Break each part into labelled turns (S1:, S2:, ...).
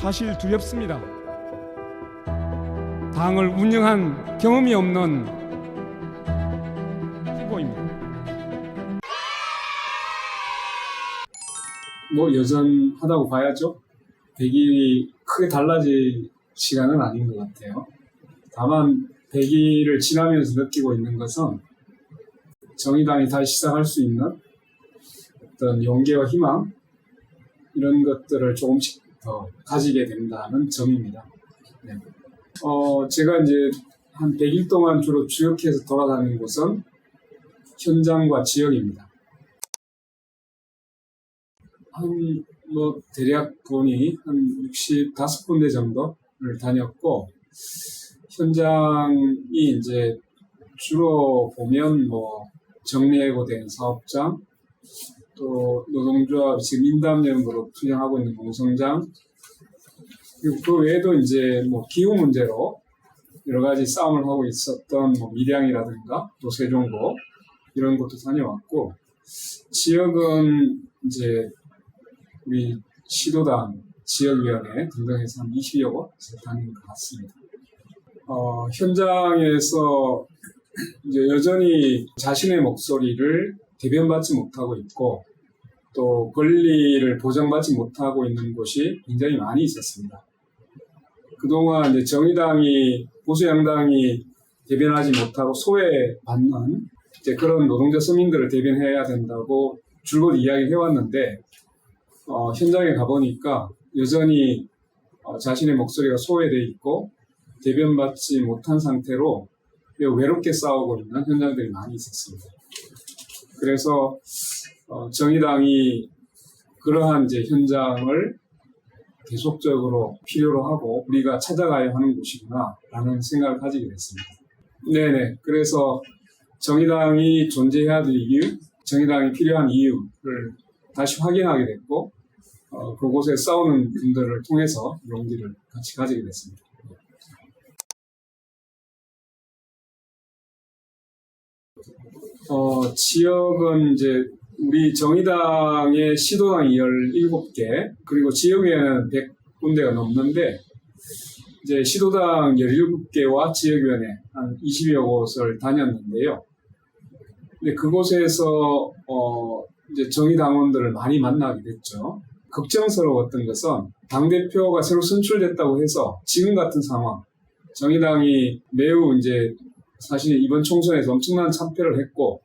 S1: 사실 두렵습니다. 당을 운영한 경험이 없는 후보입니다.
S2: 여전하다고 봐야죠. 100일이 크게 달라질 시간은 아닌 것 같아요. 다만 100일을 지나면서 느끼고 있는 것은 정의당이 다시 시작할 수 있는 어떤 용기와 희망, 이런 것들을 조금씩 더 가지게 된다는 점입니다. 네. 제가 이제 한 100일 동안 주로 주역해서 돌아다니는 곳은 현장과 지역입니다. 대략 보니 한 65군데 정도를 다녔고, 현장이 이제 주로 보면 정리해고된 사업장, 또 노동조합 지금 인담연구로 투쟁하고 있는 농성장, 그리고 그 외에도 이제 기후 문제로 여러 가지 싸움을 하고 있었던 밀양이라든가 또 세종고 이런 곳도 다녀왔고, 지역은 이제 우리 시도당 지역위원회 등등해서 한 20여 곳을 다닌 것 같습니다. 현장에서 이제 여전히 자신의 목소리를 대변받지 못하고 있고, 또 권리를 보장받지 못하고 있는 곳이 굉장히 많이 있었습니다. 그동안 이제 정의당이, 보수양당이 대변하지 못하고 소외받는 이제 그런 노동자 서민들을 대변해야 된다고 줄곧 이야기해왔는데, 현장에 가보니까 여전히 자신의 목소리가 소외되어 있고 대변받지 못한 상태로 매우 외롭게 싸우고 있는 현장들이 많이 있었습니다. 그래서 정의당이 그러한 이제 현장을 계속적으로 필요로 하고 우리가 찾아가야 하는 곳이구나 라는 생각을 가지게 됐습니다. 네네. 그래서 정의당이 존재해야 될 이유, 정의당이 필요한 이유를 다시 확인하게 됐고, 그곳에 싸우는 분들을 통해서 용기를 같이 가지게 됐습니다. 지역은 이제 우리 정의당의 시도당이 17개, 그리고 지역위원회는 100군데가 넘는데, 이제 시도당 17개와 지역위원회 한 20여 곳을 다녔는데요. 근데 그곳에서 이제 정의당원들을 많이 만나게 됐죠. 걱정스러웠던 것은 당대표가 새로 선출됐다고 해서 지금 같은 상황, 정의당이 매우 이제 사실 이번 총선에서 엄청난 참패를 했고,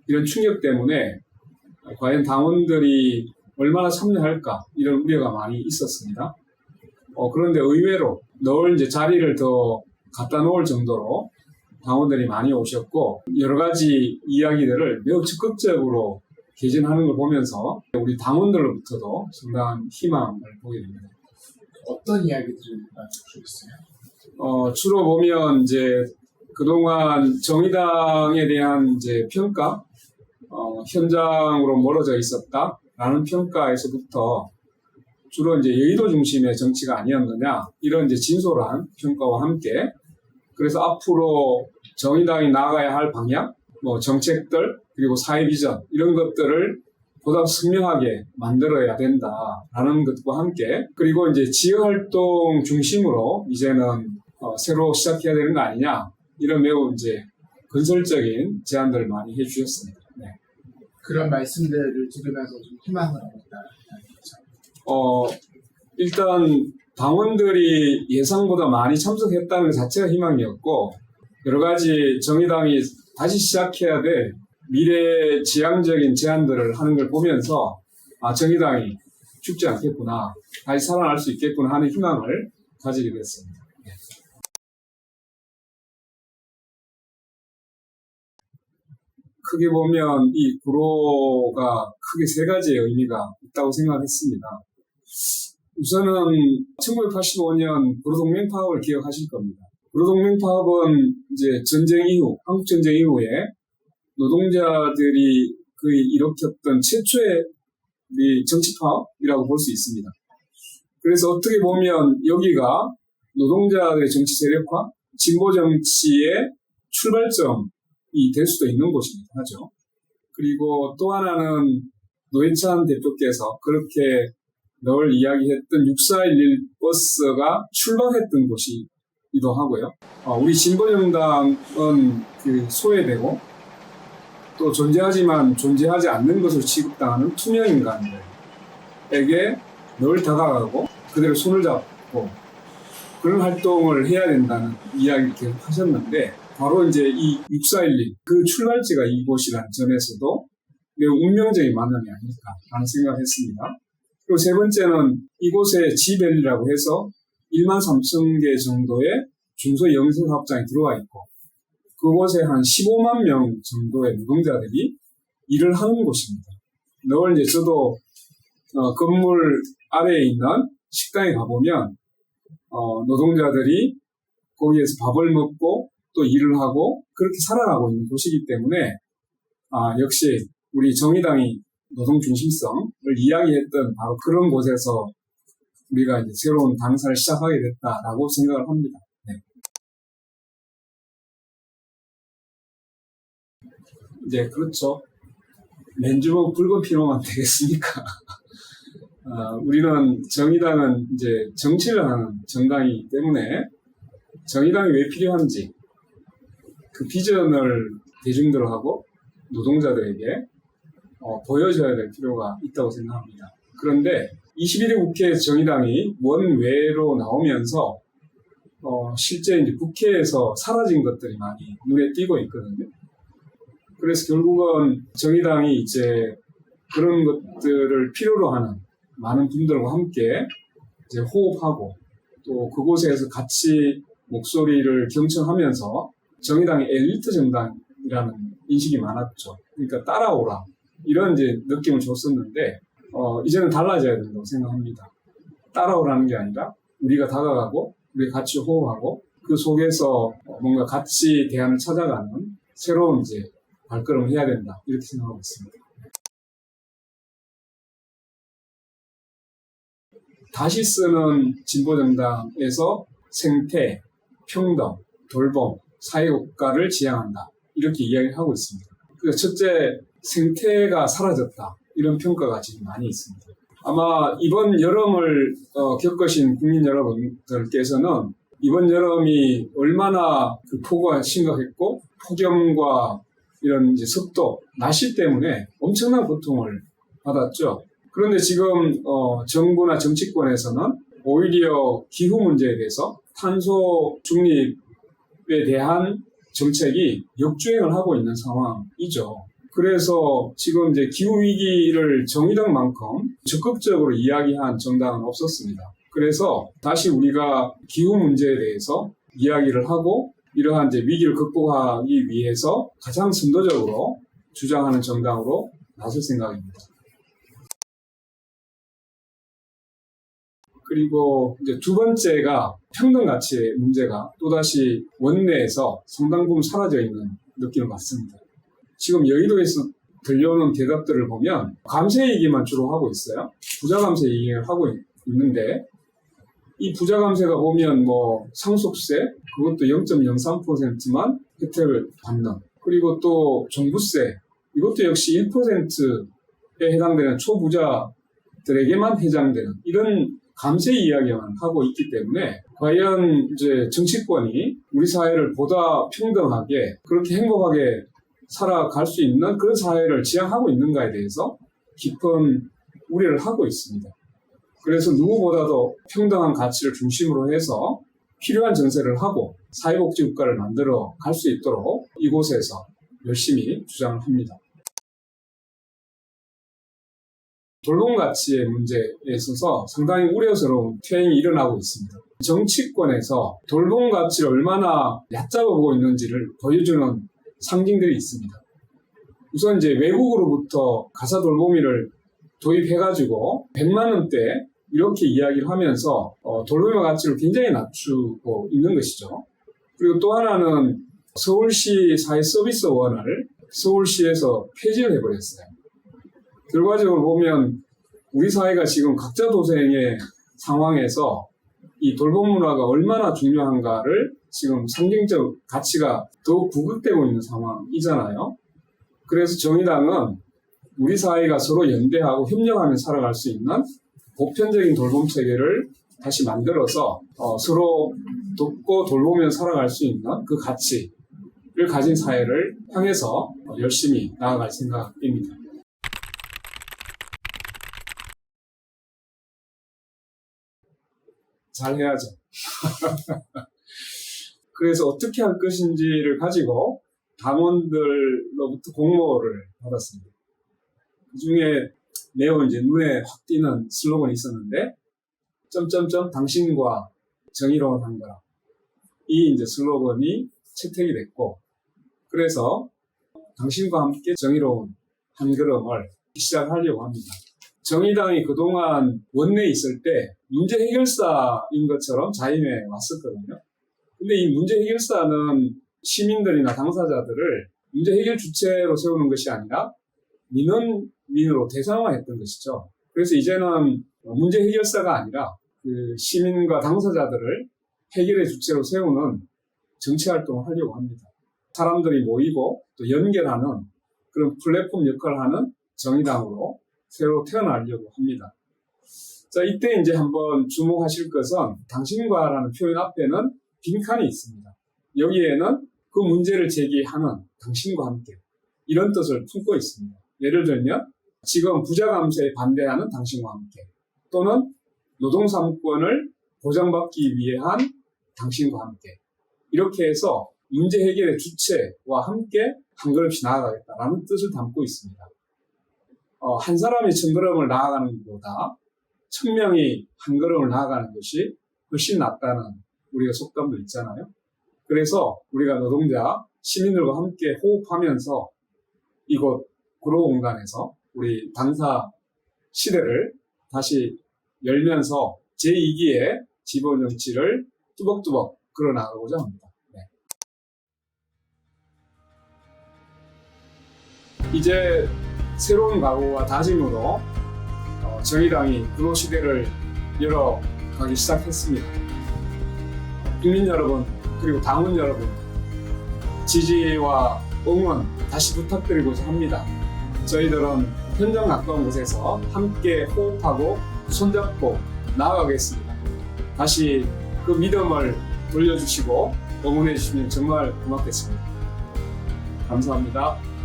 S2: 이런 충격 때문에 과연 당원들이 얼마나 참여할까, 이런 우려가 많이 있었습니다. 그런데 의외로 늘 이제 자리를 더 갖다 놓을 정도로 당원들이 많이 오셨고, 여러 가지 이야기들을 매우 적극적으로 개진하는 걸 보면서 우리 당원들로부터도 상당한 희망을 보게 됩니다.
S3: 어떤 이야기들을 나눠주셨어요?
S2: 주로 보면 이제 그동안 정의당에 대한 이제 평가, 현장으로 멀어져 있었다라는 평가에서부터 주로 이제 여의도 중심의 정치가 아니었느냐, 이런 이제 진솔한 평가와 함께, 그래서 앞으로 정의당이 나아가야 할 방향, 정책들, 그리고 사회 비전, 이런 것들을 보다 선명하게 만들어야 된다라는 것과 함께, 그리고 이제 지역활동 중심으로 이제는 새로 시작해야 되는 거 아니냐, 이런 매우 이제 건설적인 제안들을 많이 해주셨습니다. 네.
S3: 그런 말씀들을 들으면서 좀 희망을 얻었다.
S2: 일단 당원들이 예상보다 많이 참석했다는 것 자체가 희망이었고, 여러 가지 정의당이 다시 시작해야 될 미래 지향적인 제안들을 하는 걸 보면서 정의당이 죽지 않겠구나, 다시 살아날 수 있겠구나 하는 희망을 가지게 됐습니다. 네. 크게 보면 이 구로가 크게 세 가지의 의미가 있다고 생각했습니다. 우선은 1985년 구로동맹 파업을 기억하실 겁니다. 구로동맹 파업은 이제 전쟁 이후, 한국 전쟁 이후에 노동자들이 거의 일으켰던 최초의 우리 정치 파업이라고 볼 수 있습니다. 그래서 어떻게 보면 여기가 노동자들의 정치 세력화, 진보 정치의 출발점이 될 수도 있는 곳이기도 하죠. 그리고 또 하나는 노회찬 대표께서 그렇게 늘 이야기했던 6411 버스가 출발했던 곳이기도 하고요. 우리 진보정당은 그 소외되고 또 존재하지만 존재하지 않는 것으로 취급당하는 투명인간들에게 늘 다가가고 그대로 손을 잡고 그런 활동을 해야 된다는 이야기를 계속 하셨는데 바로 이제 이 6411 그 출발지가 이곳이라는 점에서도 매우 운명적인 만남이 아닐까라는 생각을 했습니다. 그리고 세 번째는 이곳에 지밸리라고 해서 1만 3천 개 정도의 중소영세사업장이 들어와 있고 그곳에 한 15만 명 정도의 노동자들이 일을 하는 곳입니다. 늘 이제 저도 건물 아래에 있는 식당에 가보면 노동자들이 거기에서 밥을 먹고 또 일을 하고 그렇게 살아가고 있는 곳이기 때문에 역시 우리 정의당이 노동 중심성을 이야기했던 바로 그런 곳에서 우리가 이제 새로운 당사를 시작하게 됐다라고 생각을 합니다. 네. 이제 그렇죠. 맨주먹 붉은 피로만 되겠습니까? 우리는 정의당은 이제 정치를 하는 정당이기 때문에 정의당이 왜 필요한지 그 비전을 대중들하고 노동자들에게 보여줘야 될 필요가 있다고 생각합니다. 그런데 21대 국회에서 정의당이 원외로 나오면서 실제 이제 국회에서 사라진 것들이 많이 눈에 띄고 있거든요. 그래서 결국은 정의당이 이제 그런 것들을 필요로 하는 많은 분들과 함께 이제 호흡하고 또 그곳에서 같이 목소리를 경청하면서 정의당의 엘리트 정당이라는 인식이 많았죠. 그러니까 따라오라 이런 이제 느낌을 줬었는데 이제는 달라져야 된다고 생각합니다. 따라오라는 게 아니라 우리가 다가가고 우리가 같이 호흡하고 그 속에서 뭔가 같이 대안을 찾아가는 새로운 이제 발걸음을 해야 된다 이렇게 생각하고 있습니다. 다시 쓰는 진보정당에서 생태, 평등, 돌봄, 사회국가를 지향한다 이렇게 이야기를 하고 있습니다. 그래서 첫째, 생태가 사라졌다 이런 평가가 지금 많이 있습니다. 아마 이번 여름을 겪으신 국민 여러분들께서는 이번 여름이 얼마나 그 폭우가 심각했고 폭염과 이런 이제 습도, 날씨 때문에 엄청난 고통을 받았죠. 그런데 지금 정부나 정치권에서는 오히려 기후 문제에 대해서 탄소 중립에 대한 정책이 역주행을 하고 있는 상황이죠. 그래서 지금 이제 기후 위기를 정의당만큼 적극적으로 이야기한 정당은 없었습니다. 그래서 다시 우리가 기후 문제에 대해서 이야기를 하고 이러한 이제 위기를 극복하기 위해서 가장 선도적으로 주장하는 정당으로 나설 생각입니다. 그리고 이제 두 번째가 평등 가치의 문제가 또다시 원내에서 상당 부분 사라져 있는 느낌을 받습니다. 지금 여의도에서 들려오는 대답들을 보면 감세 얘기만 주로 하고 있어요. 부자 감세 얘기를 하고 있는데 이 부자 감세가 보면 뭐 상속세 그것도 0.03%만 혜택을 받는 그리고 또 종부세 이것도 역시 1%에 해당되는 초부자들에게만 해당되는 이런 감세 이야기만 하고 있기 때문에 과연 이제 정치권이 우리 사회를 보다 평등하게 그렇게 행복하게 살아갈 수 있는 그런 사회를 지향하고 있는가에 대해서 깊은 우려를 하고 있습니다. 그래서 누구보다도 평등한 가치를 중심으로 해서 필요한 정세를 하고 사회복지국가를 만들어 갈 수 있도록 이곳에서 열심히 주장을 합니다. 돌봄 가치의 문제에 있어서 상당히 우려스러운 퇴행이 일어나고 있습니다. 정치권에서 돌봄 가치를 얼마나 얕잡아 보고 있는지를 보여주는 상징들이 있습니다. 우선 이제 외국으로부터 가사 돌보미를 도입해가지고 100만 원대 이렇게 이야기를 하면서 돌봄의 가치를 굉장히 낮추고 있는 것이죠. 그리고 또 하나는 서울시 사회서비스원을 서울시에서 폐지를 해버렸어요. 결과적으로 보면 우리 사회가 지금 각자 도생의 상황에서 이 돌봄 문화가 얼마나 중요한가를 지금 상징적 가치가 더욱 부각되고 있는 상황이잖아요. 그래서 정의당은 우리 사회가 서로 연대하고 협력하며 살아갈 수 있는 보편적인 돌봄 체계를 다시 만들어서 서로 돕고 돌보며 살아갈 수 있는 그 가치를 가진 사회를 향해서 열심히 나아갈 생각입니다. 잘해야죠. 그래서 어떻게 할 것인지를 가지고 당원들로부터 공모를 받았습니다. 그 중에 매우 이제 눈에 확 띄는 슬로건이 있었는데, 당신과 정의로운 한가람. 이 이제 슬로건이 채택이 됐고, 그래서 당신과 함께 정의로운 한 걸음을 시작하려고 합니다. 정의당이 그동안 원내에 있을 때 문제 해결사인 것처럼 자임해 왔었거든요. 근데 이 문제 해결사는 시민들이나 당사자들을 문제 해결 주체로 세우는 것이 아니라 민원민으로 대상화했던 것이죠. 그래서 이제는 문제 해결사가 아니라 그 시민과 당사자들을 해결의 주체로 세우는 정치 활동을 하려고 합니다. 사람들이 모이고 또 연결하는 그런 플랫폼 역할을 하는 정의당으로 새로 태어나려고 합니다. 자, 이때 이제 한번 주목하실 것은 당신과라는 표현 앞에는 빈칸이 있습니다. 여기에는 그 문제를 제기하는 당신과 함께 이런 뜻을 품고 있습니다. 예를 들면 지금 부자 감세에 반대하는 당신과 함께, 또는 노동 3권을 보장받기 위한 당신과 함께, 이렇게 해서 문제 해결의 주체와 함께 한 걸음씩 나아가겠다라는 뜻을 담고 있습니다. 한 사람이 1000걸음을 나아가는 것보다 1000명이 한 걸음을 나아가는 것이 훨씬 낫다는 우리가 속담도 있잖아요. 그래서 우리가 노동자, 시민들과 함께 호흡하면서 이곳 구로공단에서 우리 당사 시대를 다시 열면서 제2기의 지배정치를 뚜벅뚜벅 끌어나가고자 합니다. 네. 이제 새로운 각오와 다짐으로 정의당이 구로 시대를 열어가기 시작했습니다. 국민 여러분, 그리고 당원 여러분, 지지와 응원 다시 부탁드리고자 합니다. 저희들은 현장 가까운 곳에서 함께 호흡하고 손잡고 나아가겠습니다. 다시 그 믿음을 돌려주시고 응원해 주시면 정말 고맙겠습니다. 감사합니다.